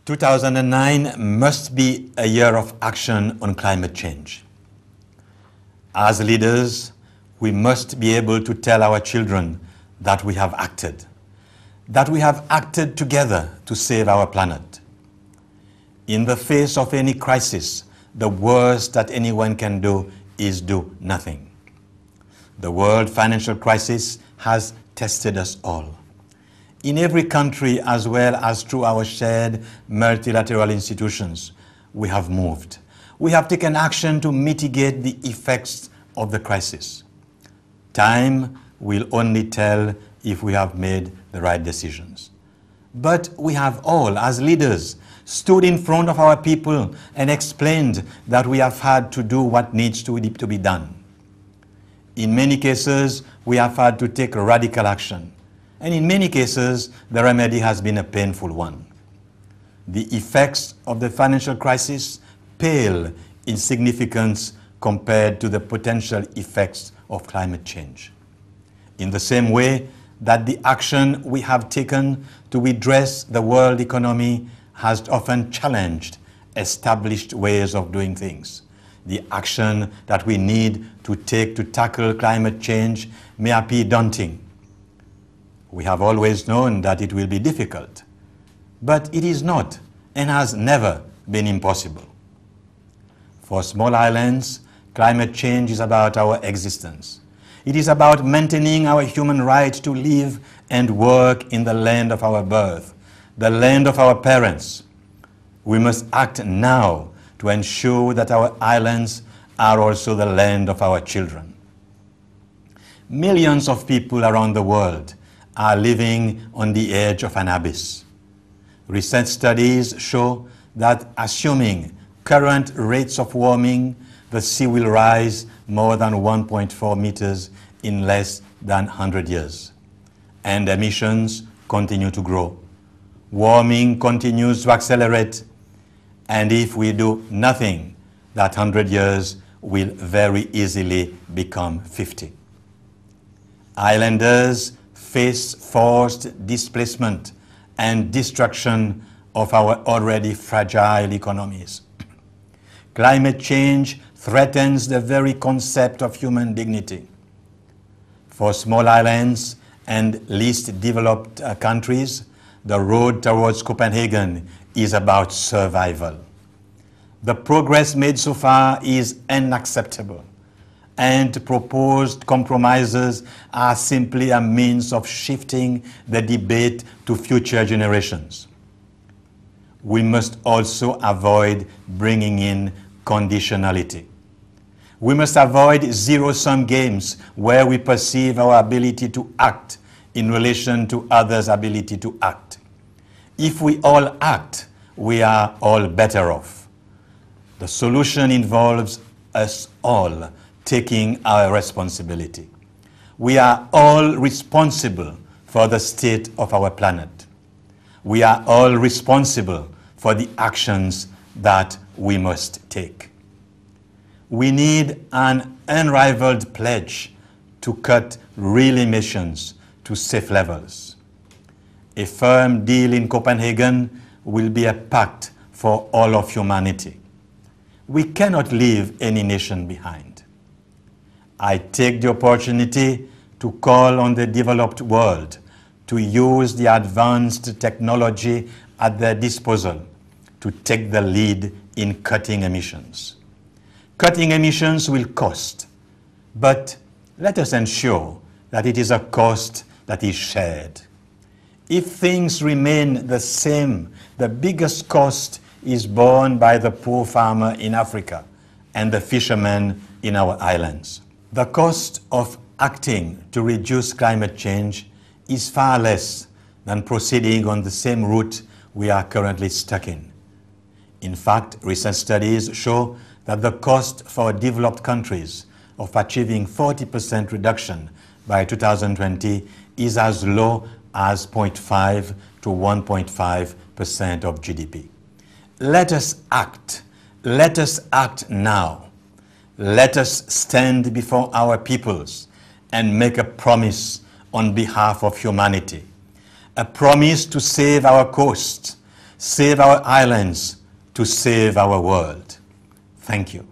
2009 must be a year of action on climate change. As leaders, we must be able to tell our children that we have acted together to save our planet. In the face of any crisis, the worst that anyone can do is do nothing. The world financial crisis has tested us all. In every country, as well as through our shared multilateral institutions, we have moved. We have taken action to mitigate the effects of the crisis. Time will only tell if we have made the right decisions. But we have all, as leaders, stood in front of our people and explained that we have had to do what needs to be done. In many cases, we have had to take radical action. And in many cases, the remedy has been a painful one. The effects of the financial crisis pale in significance compared to the potential effects of climate change. In the same way that the action we have taken to redress the world economy has often challenged established ways of doing things, the action that we need to take to tackle climate change may appear daunting. We have always known that it will be difficult, but it is not and has never been impossible. For small islands, climate change is about our existence. It is about maintaining our human right to live and work in the land of our birth, the land of our parents. We must act now to ensure that our islands are also the land of our children. Millions of people around the world are living on the edge of an abyss. Recent studies show that assuming current rates of warming, the sea will rise more than 1.4 meters in less than 100 years. And emissions continue to grow. Warming continues to accelerate. And if we do nothing, that 100 years will very easily become 50. Islanders face forced displacement and destruction of our already fragile economies. Climate change threatens the very concept of human dignity. For small islands and least developed countries, the road towards Copenhagen is about survival. The progress made so far is unacceptable, and proposed compromises are simply a means of shifting the debate to future generations. We must also avoid bringing in conditionality. We must avoid zero-sum games where we perceive our ability to act in relation to others' ability to act. If we all act, we are all better off. The solution involves us all taking our responsibility. We are all responsible for the state of our planet. We are all responsible for the actions that we must take. We need an unrivaled pledge to cut real emissions to safe levels. A firm deal in Copenhagen will be a pact for all of humanity. We cannot leave any nation behind. I take the opportunity to call on the developed world to use the advanced technology at their disposal to take the lead in cutting emissions. Cutting emissions will cost, but let us ensure that it is a cost that is shared. If things remain the same, the biggest cost is borne by the poor farmer in Africa and the fishermen in our islands. The cost of acting to reduce climate change is far less than proceeding on the same route we are currently stuck in. In fact, recent studies show that the cost for developed countries of achieving 40% reduction by 2020 is as low as 0.5 to 1.5% of GDP. Let us act. Let us act now. Let us stand before our peoples and make a promise on behalf of humanity. A promise to save our coast, Save our islands to save our world. Thank you.